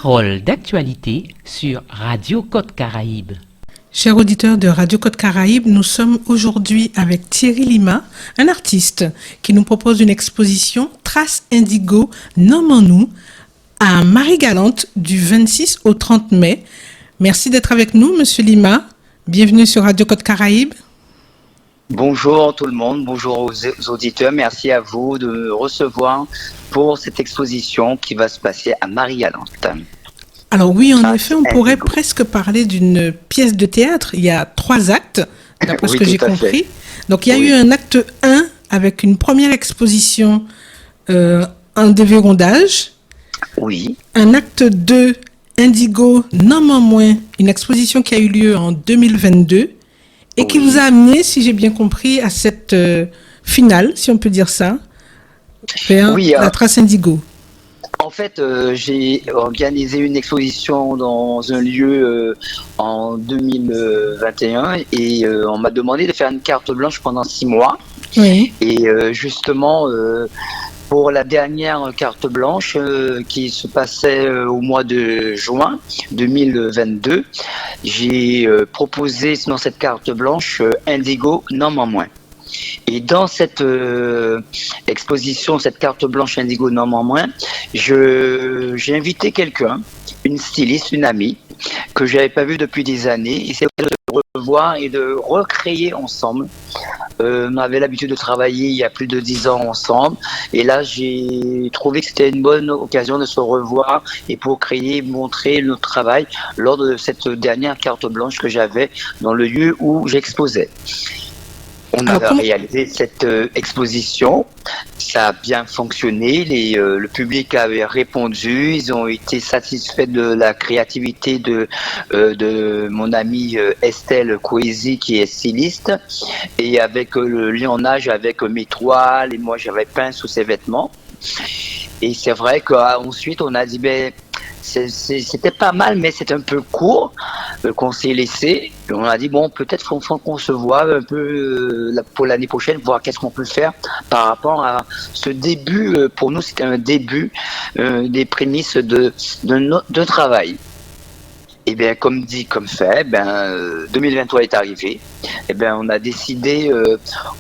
Parole d'actualité sur Radio Côte Caraïbe. Chers auditeurs de Radio Côte Caraïbe, nous sommes aujourd'hui avec Thierry Lima, un artiste qui nous propose une exposition Traces Indigo, Nomme en nous, à Marie-Galante du 26 au 30 mai. Merci d'être avec nous, Monsieur Lima. Bienvenue sur Radio Côte Caraïbe. Bonjour tout le monde, bonjour aux auditeurs, merci à vous de me recevoir pour cette exposition qui va se passer à Marie-Galante. Alors oui, en effet, on pourrait presque parler d'une pièce de théâtre. Il y a 3 actes, d'après ce que j'ai compris. Donc il y a eu un acte 1 avec une première exposition en déverrondage. Oui. Un acte 2, Indigo, Nomme en moins, une exposition qui a eu lieu en 2022. Et qui vous a amené, si j'ai bien compris, à cette finale, si on peut dire ça, vers la Trace Indigo. En fait, j'ai organisé une exposition dans un lieu en 2021 et on m'a demandé de faire une carte blanche pendant 6 mois. Oui. Et justement, pour la dernière carte blanche qui se passait au mois de juin 2022, j'ai proposé dans cette carte blanche Indigo, Nomme en moins. Et dans cette exposition, cette carte blanche Indigo, Nomme en moins, j'ai invité quelqu'un, une styliste, une amie, que je n'avais pas vue depuis des années, et c'est de revoir et de recréer ensemble. On avait l'habitude de travailler il y a plus de 10 ans ensemble, et là j'ai trouvé que c'était une bonne occasion de se revoir et pour créer, montrer notre travail lors de cette dernière carte blanche que j'avais dans le lieu où j'exposais. On a réalisé cette exposition, ça a bien fonctionné, le public avait répondu, ils ont été satisfaits de la créativité de mon amie Estelle Coési qui est styliste, et avec le lionnage avec mes toiles, et moi j'avais peint sous ses vêtements. Et c'est vrai qu'ensuite on a dit c'était pas mal, mais c'est un peu court qu'on s'est laissé. Et on a dit peut-être qu'on se voit un peu pour l'année prochaine, voir qu'est-ce qu'on peut faire par rapport à ce début. Pour nous, c'était un début des prémices de travail. Et bien, comme dit, comme fait, 2023 est arrivé. Et bien, on a décidé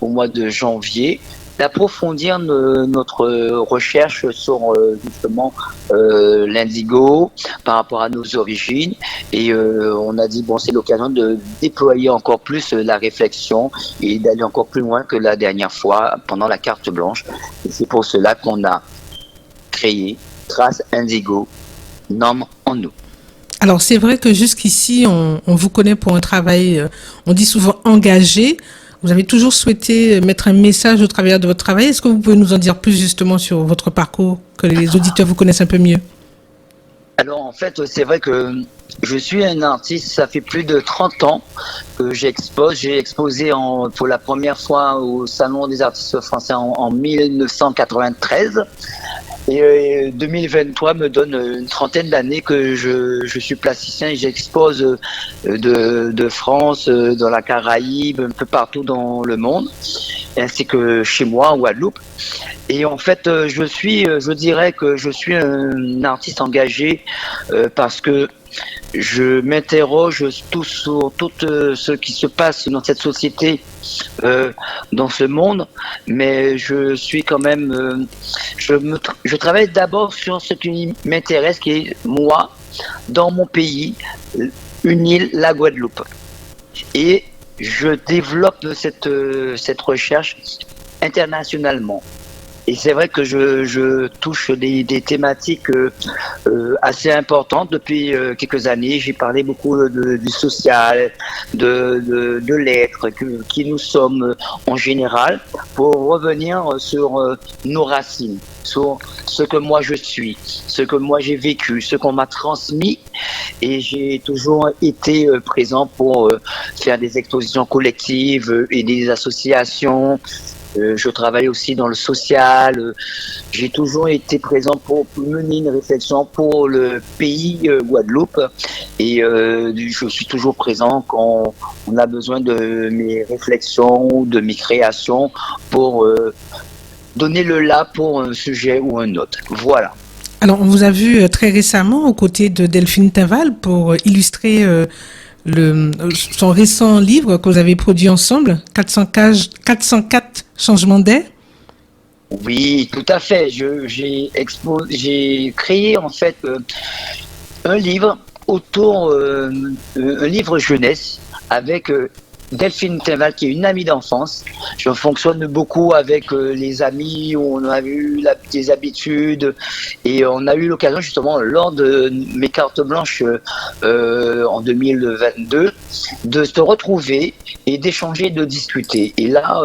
au mois de janvier d'approfondir notre recherche sur justement l'indigo par rapport à nos origines, et on a dit c'est l'occasion de déployer encore plus la réflexion et d'aller encore plus loin que la dernière fois pendant la carte blanche, et c'est pour cela qu'on a créé Traces Indigo, Nomme en nous. Alors c'est vrai que jusqu'ici on vous connaît pour un travail, on dit souvent engagé. Vous avez toujours souhaité mettre un message au travers de votre travail. Est-ce que vous pouvez nous en dire plus justement sur votre parcours, que les auditeurs vous connaissent un peu mieux? Alors en fait, c'est vrai que je suis un artiste, ça fait plus de 30 ans que j'expose. J'ai exposé pour la première fois au Salon des artistes français en 1993. Et 2023 me donne une trentaine d'années que je suis plasticien et j'expose de France, dans la Caraïbe, un peu partout dans le monde, ainsi que chez moi en Guadeloupe. Et en fait, je dirais que je suis un artiste engagé parce que je m'interroge sur tout ce qui se passe dans cette société, dans ce monde, mais je suis quand même, je travaille d'abord sur ce qui m'intéresse, qui est moi, dans mon pays, une île, la Guadeloupe. Et je développe cette recherche internationalement. Et c'est vrai que je touche des thématiques assez importantes depuis quelques années. J'ai parlé beaucoup du social, de l'être, qui nous sommes en général, pour revenir sur nos racines, sur ce que moi je suis, ce que moi j'ai vécu, ce qu'on m'a transmis. Et j'ai toujours été présent pour faire des expositions collectives et des associations. Je travaille aussi dans le social. J'ai toujours été présent pour mener une réflexion pour le pays Guadeloupe. Et je suis toujours présent quand on a besoin de mes réflexions, de mes créations pour donner le là pour un sujet ou un autre. Voilà. Alors, on vous a vu très récemment aux côtés de Delphine Tinval pour illustrer son récent livre que vous avez produit ensemble, 404 changements d'air. Oui, tout à fait. J'ai créé en fait un livre un livre jeunesse avec Delphine Tinval, qui est une amie d'enfance. Je fonctionne beaucoup avec les amis, où on a eu des habitudes et on a eu l'occasion justement lors de mes cartes blanches en 2022 de se retrouver et d'échanger, de discuter. Et là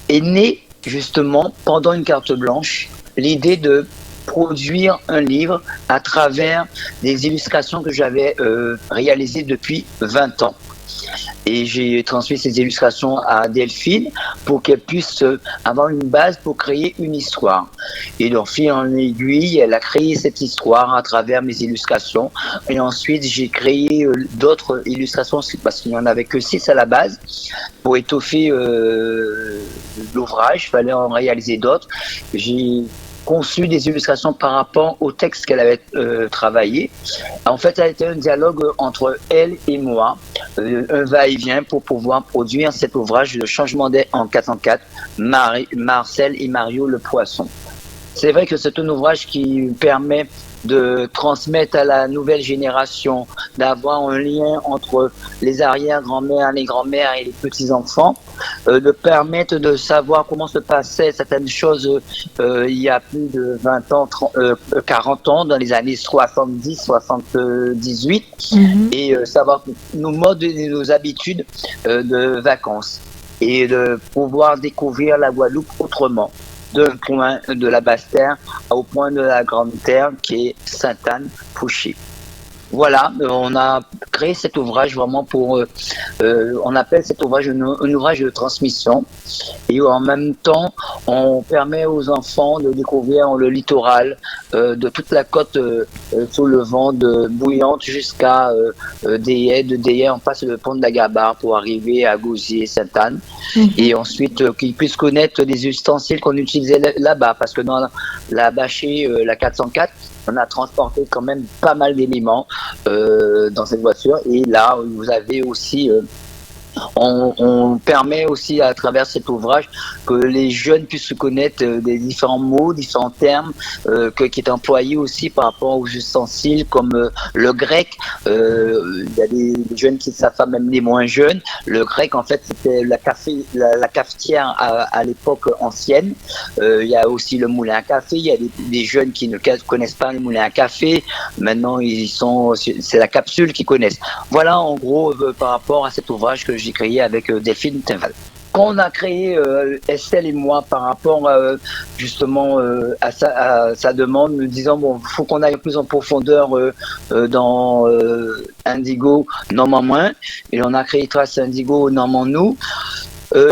est née justement pendant une carte blanche l'idée de produire un livre à travers des illustrations que j'avais réalisées depuis 20 ans. Et j'ai transmis ces illustrations à Delphine pour qu'elle puisse avoir une base pour créer une histoire. Et donc, fil en aiguille, elle a créé cette histoire à travers mes illustrations. Et ensuite, j'ai créé d'autres illustrations, parce qu'il n'y en avait que 6 à la base. Pour étoffer l'ouvrage, il fallait en réaliser d'autres. J'ai conçu des illustrations par rapport au texte qu'elle avait travaillé. En fait, ça a été un dialogue entre elle et moi, un va-et-vient pour pouvoir produire cet ouvrage, Le changement d'air en 404, Marcel et Mario le poisson. C'est vrai que c'est un ouvrage qui permet de transmettre à la nouvelle génération, d'avoir un lien entre les arrière-grands-mères, les grands-mères et les petits-enfants, de permettre de savoir comment se passaient certaines choses il y a plus de 20 ans, 40 ans, dans les années 70, 78, et savoir nos modes et nos habitudes de vacances, et de pouvoir découvrir la Guadeloupe autrement, d'un point de la Basse-Terre au point de la Grande-Terre qui est Sainte-Anne-Fouché. Voilà, on a créé cet ouvrage vraiment pour, on appelle cet ouvrage un ouvrage de transmission, et en même temps on permet aux enfants de découvrir le littoral de toute la côte sous le vent de Bouillante jusqu'à Déhay, de Déhay on passe le pont de la Gabarre pour arriver à Gouzier, Sainte-Anne, et ensuite qu'ils puissent connaître des ustensiles qu'on utilisait là-bas, parce que dans la bâchée, la 404, on a transporté quand même pas mal d'éléments dans cette voiture. Et là, vous avez aussi on permet aussi à travers cet ouvrage que les jeunes puissent se connaître des différents mots, différents termes qui est employé aussi par rapport aux ustensiles comme le grec. Il y a des jeunes qui savent pas, même les moins jeunes. Le grec, en fait, c'était la cafetière à l'époque ancienne. Il y a aussi le moulin à café. Il y a des jeunes qui ne connaissent pas le moulin à café. Maintenant, c'est la capsule qu'ils connaissent. Voilà, en gros, par rapport à cet ouvrage que j'ai créé avec Delphine Tinval. Quand on a créé, Estelle et moi, par rapport justement à sa demande, nous disant bon, faut qu'on aille plus en profondeur dans Indigo, Normand moins, et on a créé Trace Indigo, Normand nous.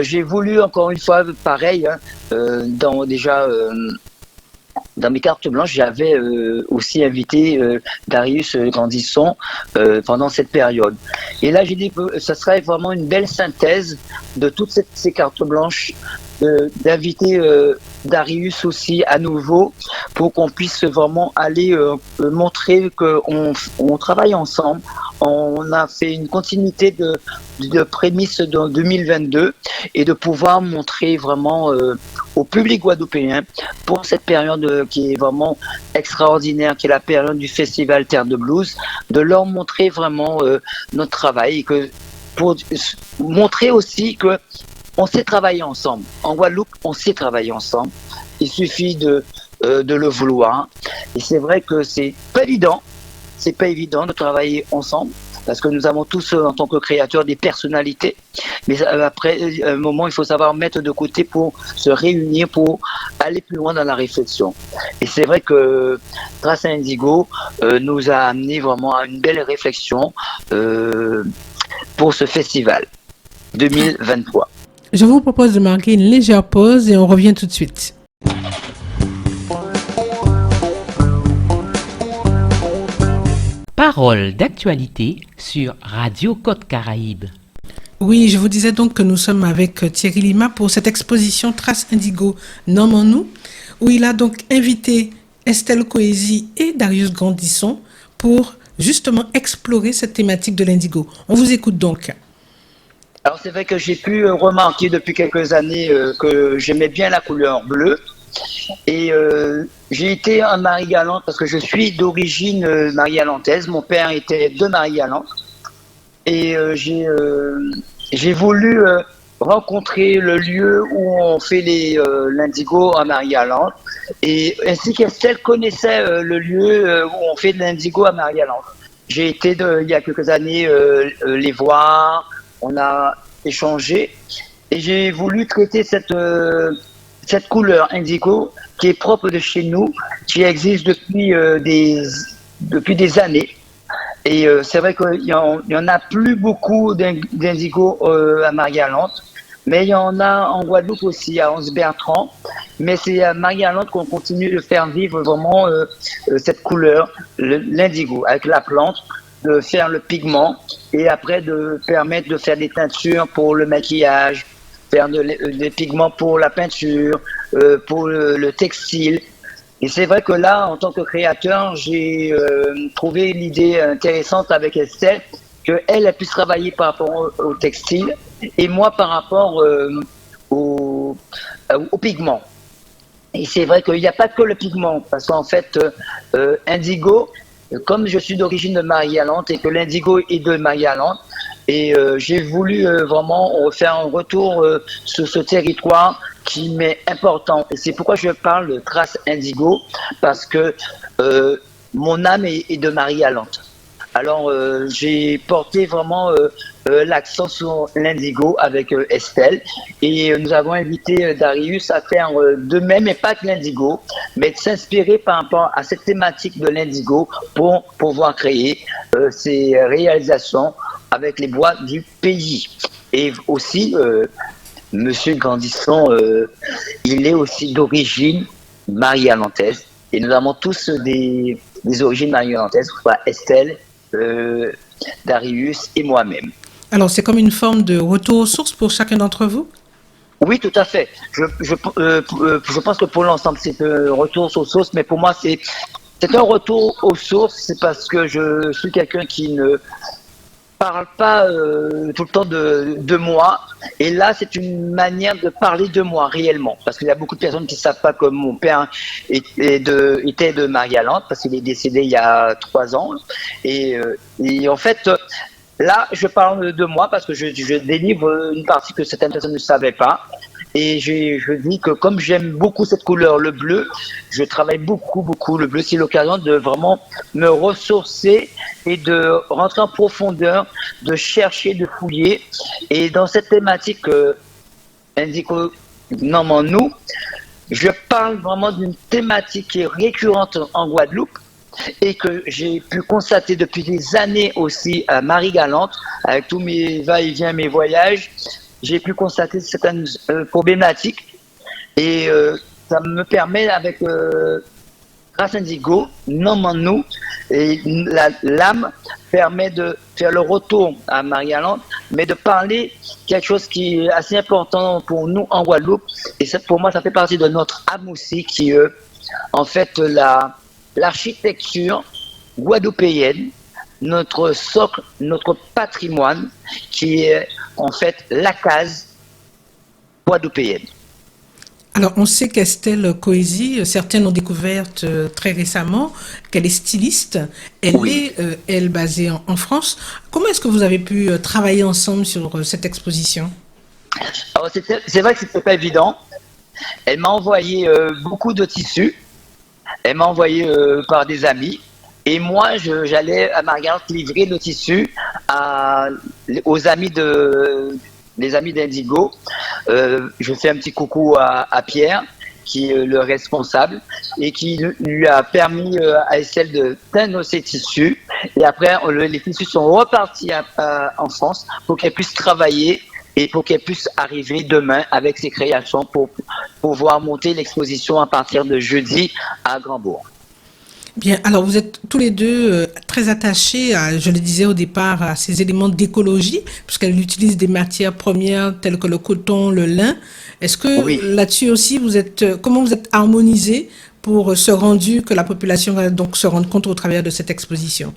J'ai voulu encore une fois, pareil, dans mes cartes blanches, j'avais aussi invité Darius Grandisson pendant cette période. Et là, j'ai dit que ça serait vraiment une belle synthèse de toutes ces cartes blanches, d'inviter Darius aussi à nouveau pour qu'on puisse vraiment aller montrer qu'on travaille ensemble. On a fait une continuité de prémices de 2022 et de pouvoir montrer vraiment au public guadeloupéen pour cette période qui est vraiment extraordinaire, qui est la période du festival Terre de Blues, de leur montrer vraiment notre travail et que pour montrer aussi que on sait travailler ensemble. En Guadeloupe, on sait travailler ensemble. Il suffit de le vouloir. Et c'est vrai que c'est pas évident. C'est pas évident de travailler ensemble parce que nous avons tous, en tant que créateurs, des personnalités. Mais après, un moment, il faut savoir mettre de côté pour se réunir, pour aller plus loin dans la réflexion. Et c'est vrai que Trace Indigo nous a amené vraiment à une belle réflexion pour ce festival 2023. Je vous propose de marquer une légère pause et on revient tout de suite. Parole d'actualité sur Radio Côte Caraïbe. Oui, je vous disais donc que nous sommes avec Thierry Lima pour cette exposition Trace Indigo, Nommons-nous, où il a donc invité Estelle Coésie et Darius Grandisson pour justement explorer cette thématique de l'indigo. On vous écoute donc. Alors c'est vrai que j'ai pu remarquer depuis quelques années que j'aimais bien la couleur bleue. Et j'ai été en Marie-Galante parce que je suis d'origine marie-galantaise. Mon père était de Marie-Galante. Et j'ai voulu rencontrer le lieu où on fait l'indigo à Marie-Galante. Et ainsi qu'Estelle connaissait le lieu où on fait de l'indigo à Marie-Galante. J'ai été il y a quelques années les voir, on a échangé. Et j'ai voulu traiter cette couleur indigo qui est propre de chez nous, qui existe depuis des années. Et c'est vrai qu'il y en a plus beaucoup d'indigo à Marie-Galante, mais il y en a en Guadeloupe aussi, à Anse-Bertrand. Mais c'est à Marie-Galante qu'on continue de faire vivre vraiment cette couleur, l'indigo, avec la plante, de faire le pigment et après de permettre de faire des teintures pour le maquillage, faire des pigments pour la peinture, pour le textile. Et c'est vrai que là, en tant que créateur, j'ai trouvé l'idée intéressante avec Estelle, qu'elle puisse travailler par rapport au textile et moi par rapport au pigment. Et c'est vrai qu'il n'y a pas que le pigment, parce qu'en fait, indigo, comme je suis d'origine de Marie-Galante et que l'indigo est de Marie-Galante, et j'ai voulu vraiment faire un retour sur ce territoire qui m'est important. Et c'est pourquoi je parle de trace indigo, parce que mon âme est de Marie-Galante. Alors j'ai porté vraiment l'accent sur l'indigo avec Estelle, et nous avons invité Darius à faire de même, et pas que l'indigo, mais de s'inspirer par rapport à cette thématique de l'indigo pour pouvoir créer ces réalisations avec les bois du pays. Et aussi, Monsieur Grandisson, il est aussi d'origine marie-galantaise, et nous avons tous des origines marie-galantaises, soit Estelle, Darius et moi-même. Alors, c'est comme une forme de retour aux sources pour chacun d'entre vous? Oui, tout à fait. Je pense que pour l'ensemble, c'est un retour aux sources, mais pour moi, c'est un retour aux sources. C'est parce que je suis quelqu'un qui ne parle pas tout le temps de moi. Et là, c'est une manière de parler de moi réellement. Parce qu'il y a beaucoup de personnes qui ne savent pas que mon père était de Marie-Galante, parce qu'il est décédé il y a 3 ans. Et en fait, là, je parle de moi parce que je délivre une partie que certaines personnes ne savaient pas. Et je dis que comme j'aime beaucoup cette couleur, le bleu, je travaille beaucoup le bleu. C'est l'occasion de vraiment me ressourcer et de rentrer en profondeur, de chercher, de fouiller. Et dans cette thématique indigo nous, je parle vraiment d'une thématique qui est récurrente en Guadeloupe et que j'ai pu constater depuis des années aussi à Marie-Galante, avec tous mes va-et-vient, mes voyages. J'ai pu constater certaines problématiques, et ça me permet avec grâce indigo, nommons-nous, et l'âme permet de faire le retour à Marie-Galante, mais de parler quelque chose qui est assez important pour nous en Guadeloupe, et ça, pour moi ça fait partie de notre âme aussi, qui en fait l'architecture guadeloupéenne, notre socle, notre patrimoine, qui est en fait la case guadeloupéenne. Alors, on sait qu'Estelle Coésie, certaines l'ont découverte très récemment, qu'elle est styliste. Elle Oui. est, elle, basée en France. Comment est-ce que vous avez pu travailler ensemble sur cette exposition? Alors, c'est vrai que c'était pas évident. Elle m'a envoyé beaucoup de tissus. Elle m'a envoyé par des amis. Et moi, j'allais à Marie-Galante livrer le tissu aux amis les amis d'Indigo. Je fais un petit coucou à Pierre, qui est le responsable, et qui lui a permis à Estelle de teindre ses tissus. Et après, les tissus sont repartis en France pour qu'elle puisse travailler et pour qu'elle puisse arriver demain avec ses créations pour pouvoir monter l'exposition à partir de jeudi à Grandbourg. Bien, alors vous êtes tous les deux très attachés, je le disais au départ, à ces éléments d'écologie, puisqu'elle utilise des matières premières telles que le coton, le lin. Est-ce que Oui. là-dessus aussi, comment vous êtes harmonisés pour ce rendu que la population va donc se rendre compte au travers de cette exposition?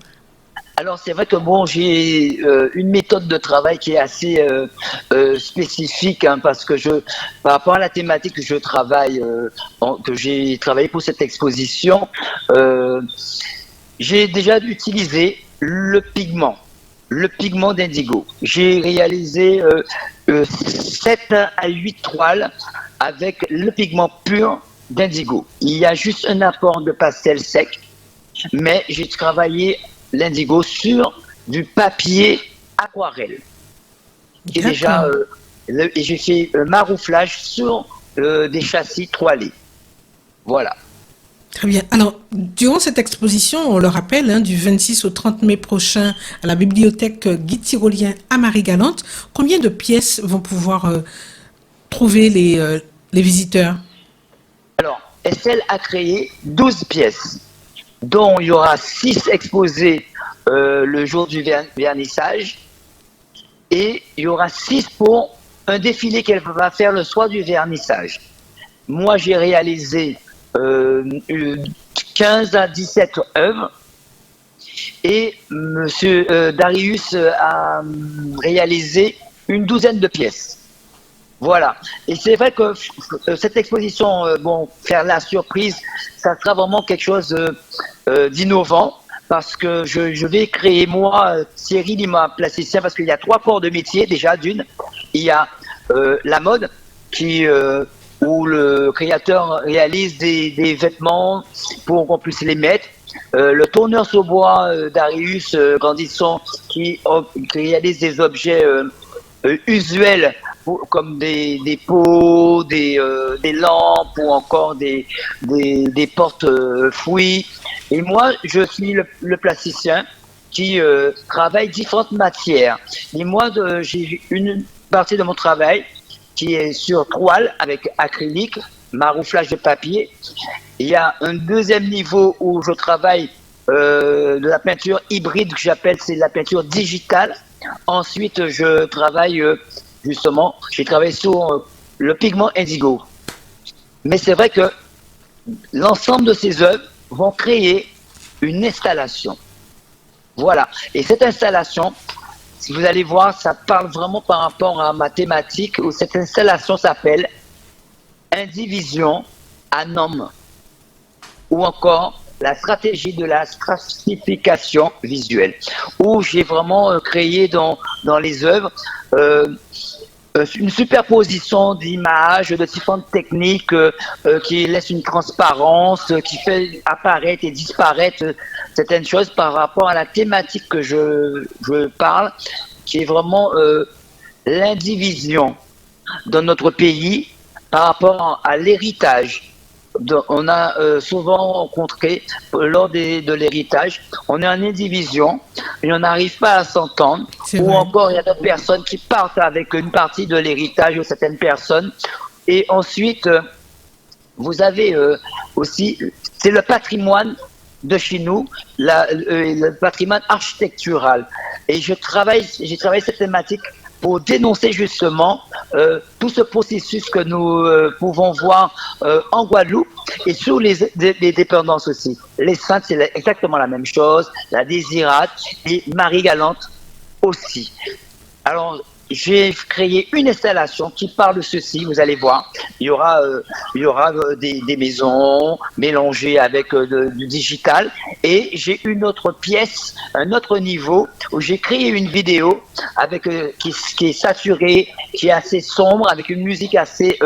Alors c'est vrai que bon, j'ai une méthode de travail qui est assez spécifique, hein, parce que par rapport à la thématique que je travaille, que j'ai travaillé pour cette exposition, j'ai déjà utilisé le pigment d'indigo. J'ai réalisé 7 à 8 toiles avec le pigment pur d'indigo. Il y a juste un apport de pastel sec, mais j'ai travaillé l'indigo sur du papier aquarelle. Qui est déjà, et j'ai fait marouflage sur des châssis toilés. Voilà. Très bien. Alors, durant cette exposition, on le rappelle, hein, du 26 au 30 mai prochain à la bibliothèque Guy Tyrolien à Marie-Galante, combien de pièces vont pouvoir trouver les visiteurs? Alors, Estelle a créé 12 pièces, dont il y aura 6 exposées le jour du vernissage, et il y aura 6 pour un défilé qu'elle va faire le soir du vernissage. Moi, j'ai réalisé 15 à 17 œuvres, et Monsieur Darius a réalisé une douzaine de pièces. Voilà. Et c'est vrai que cette exposition, bon, faire la surprise, ça sera vraiment quelque chose d'innovant, parce que je vais créer, moi, Thierry Lima, plasticien, parce qu'il y a 3 corps de métier, déjà, d'une. Il y a la mode, où le créateur réalise des vêtements pour qu'on puisse les mettre. Le tourneur sur bois, Darius Grandisson, qui réalise des objets usuels, comme des pots, des lampes, ou encore des porte-fouilles. Et moi, je suis le plasticien qui travaille différentes matières. Et moi, j'ai une partie de mon travail qui est sur toile avec acrylique, marouflage de papier. Il y a un deuxième niveau où je travaille de la peinture hybride, que j'appelle, c'est la peinture digitale. Ensuite, je travaille j'ai travaillé sur le pigment indigo. Mais c'est vrai que l'ensemble de ces œuvres vont créer une installation. Voilà. Et cette installation, si vous allez voir, ça parle vraiment par rapport à ma thématique, où cette installation s'appelle Indivision à homme, ou encore la stratégie de la stratification visuelle, où j'ai vraiment créé dans les œuvres une superposition d'images, de différentes techniques qui laissent une transparence, qui fait apparaître et disparaître certaines choses par rapport à la thématique que je parle, qui est vraiment l'indivision dans notre pays par rapport à l'héritage. On a souvent rencontré, lors de l'héritage, on est en indivision et on n'arrive pas à s'entendre, ou encore il y a d'autres personnes qui partent avec une partie de l'héritage de certaines personnes. Et ensuite, vous avez aussi, c'est le patrimoine de chez nous, le patrimoine architectural. Et j'ai travaillé cette thématique pour dénoncer justement tout ce processus que nous pouvons voir en Guadeloupe et sur les dépendances aussi. Les Saintes, c'est exactement la même chose, la Désirade et Marie-Galante aussi. Alors, j'ai créé une installation qui parle de ceci, vous allez voir. Il y aura des maisons mélangées avec du digital. Et j'ai une autre pièce, un autre niveau, où j'ai créé une vidéo avec qui est saturée, qui est assez sombre, avec une musique assez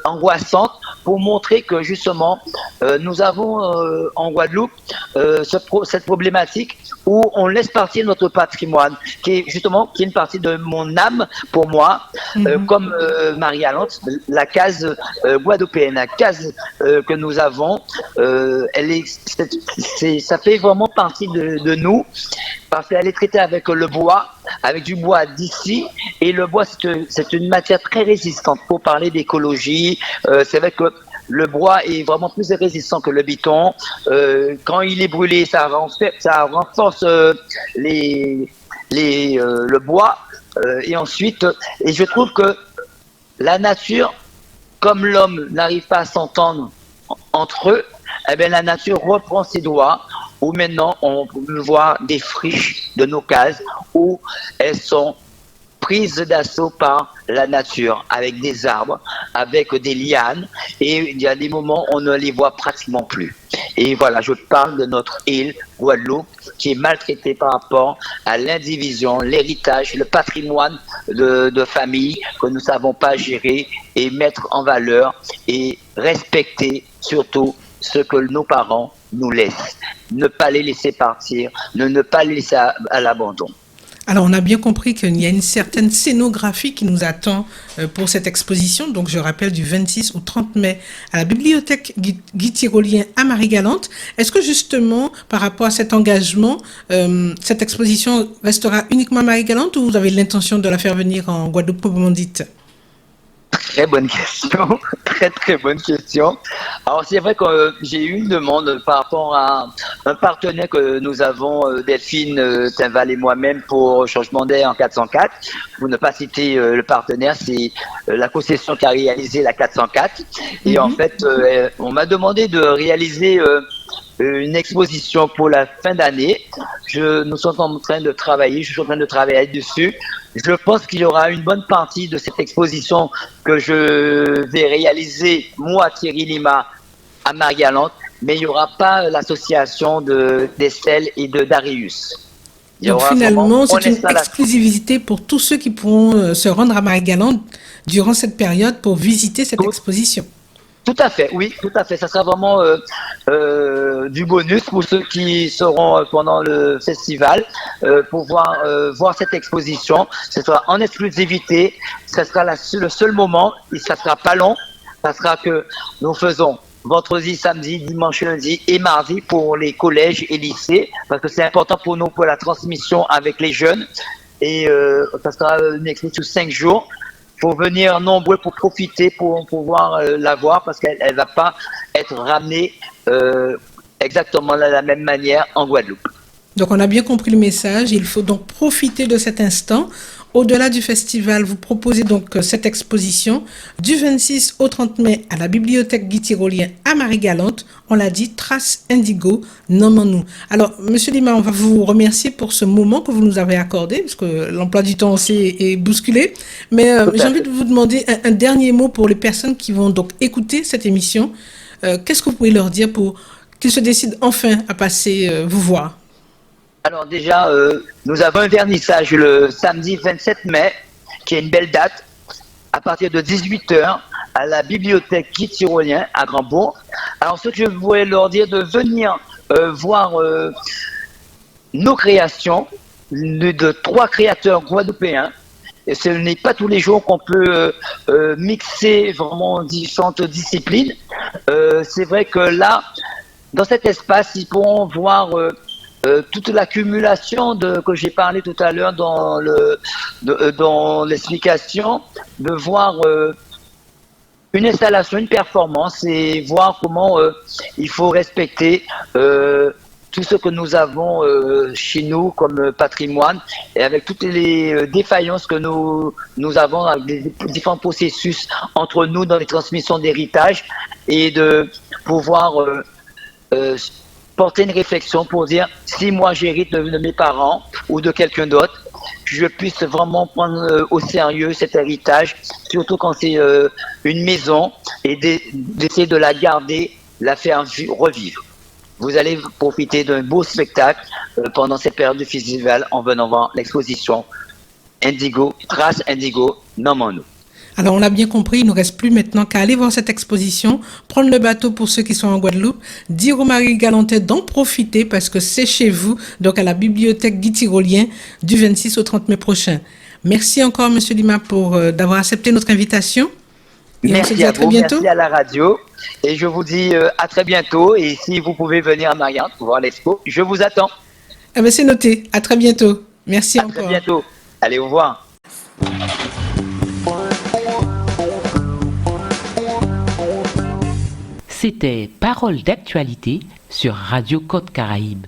angoissante, pour montrer que justement, nous avons en Guadeloupe cette problématique où on laisse partir notre patrimoine, qui est une partie de mon âme pour moi, comme Marie-Galante, la case guadeloupéenne, la case que nous avons, ça fait vraiment partie de nous, parce qu'elle est traitée avec le bois, avec du bois d'ici, et le bois c'est une matière très résistante. Pour parler d'écologie, c'est vrai que le bois est vraiment plus résistant que le béton. Quand il est brûlé, ça renforce le bois. Et ensuite, je trouve que la nature, comme l'homme n'arrive pas à s'entendre entre eux, eh bien, la nature reprend ses droits, où maintenant on peut voir des friches de nos cases où elles sont prises d'assaut par la nature, avec des arbres, avec des lianes, et il y a des moments où on ne les voit pratiquement plus. Et voilà, je parle de notre île, Guadeloupe, qui est maltraitée par rapport à l'indivision, l'héritage, le patrimoine de famille que nous ne savons pas gérer et mettre en valeur et respecter surtout ce que nos parents nous laissent. Ne pas les laisser partir, ne pas les laisser à l'abandon. Alors, on a bien compris qu'il y a une certaine scénographie qui nous attend pour cette exposition. Donc, je rappelle, du 26 au 30 mai à la bibliothèque Guy Tyrolien à Marie-Galante. Est-ce que justement, par rapport à cet engagement, cette exposition restera uniquement à Marie-Galante ou vous avez l'intention de la faire venir en Guadeloupe proprement dite? Très bonne question, très bonne question. Alors c'est vrai que j'ai eu une demande par rapport à un partenaire que nous avons, Delphine Tinval et moi-même, pour Changement d'air en 404. Pour ne pas citer le partenaire, c'est la concession qui a réalisé la 404. Et en fait, on m'a demandé de réaliser une exposition pour la fin d'année. Nous sommes en train de travailler, je suis en train de travailler dessus. Je pense qu'il y aura une bonne partie de cette exposition que je vais réaliser, moi, Thierry Lima, à Marie-Galante, mais il n'y aura pas l'association d'Estelle et de Darius. Donc finalement, c'est une exclusivité pour tous ceux qui pourront se rendre à Marie-Galante durant cette période pour visiter cette exposition. Tout à fait, oui, tout à fait. Ça sera vraiment du bonus pour ceux qui seront pendant le festival pour voir cette exposition. Ce sera en exclusivité. Ce sera le seul moment. Et ça sera pas long. Ça sera que nous faisons vendredi, samedi, dimanche, lundi et mardi pour les collèges et lycées, parce que c'est important pour nous pour la transmission avec les jeunes. Et ça sera une exposition sur 5 jours. Faut venir nombreux pour profiter, pour pouvoir la voir, parce qu'elle ne va pas être ramenée exactement de la même manière en Guadeloupe. Donc on a bien compris le message, il faut donc profiter de cet instant. Au-delà du festival, vous proposez donc cette exposition du 26 au 30 mai à la bibliothèque Guy Tyrolien à Marie-Galante. On l'a dit, Trace Indigo, nommons-nous. Alors, Monsieur Lima, on va vous remercier pour ce moment que vous nous avez accordé, parce que l'emploi du temps aussi est bousculé. Mais j'ai envie de vous demander un dernier mot pour les personnes qui vont donc écouter cette émission. Qu'est-ce que vous pouvez leur dire pour qu'ils se décident enfin à passer vous voir? Alors déjà, nous avons un vernissage le samedi 27 mai, qui est une belle date, à partir de 18h, à la bibliothèque Guy Tyrolien à Grandbourg. Alors ce que je voulais leur dire, de venir voir nos créations, de 3 créateurs guadeloupéens. Et ce n'est pas tous les jours qu'on peut mixer vraiment différentes disciplines. C'est vrai que là, dans cet espace, ils pourront voir toute l'accumulation que j'ai parlé tout à l'heure dans l'explication, de voir une installation, une performance et voir comment il faut respecter tout ce que nous avons chez nous comme patrimoine, et avec toutes les défaillances que nous avons avec les différents processus entre nous dans les transmissions d'héritage, et de pouvoir porter une réflexion pour dire, si moi j'hérite de mes parents ou de quelqu'un d'autre, que je puisse vraiment prendre au sérieux cet héritage, surtout quand c'est une maison, et d'essayer de la garder, la faire revivre. Vous allez profiter d'un beau spectacle pendant cette période du festival en venant voir l'exposition Indigo, Trace Indigo, nommons-nous. Alors, on l'a bien compris, il ne nous reste plus maintenant qu'à aller voir cette exposition, prendre le bateau pour ceux qui sont en Guadeloupe, dire aux Marie-Galantais d'en profiter parce que c'est chez vous, donc à la bibliothèque Guy Tyrolien du 26 au 30 mai prochain. Merci encore, Monsieur Lima, d'avoir accepté notre invitation. Et merci on se dit à très bientôt. Merci à la radio. Et je vous dis à très bientôt. Et si vous pouvez venir à Marie-Galante pour voir l'expo, je vous attends. Eh bien, c'est noté. À très bientôt. Merci encore. À très bientôt. Allez, au revoir. C'était Parole d'actualité sur Radio Côte Caraïbe.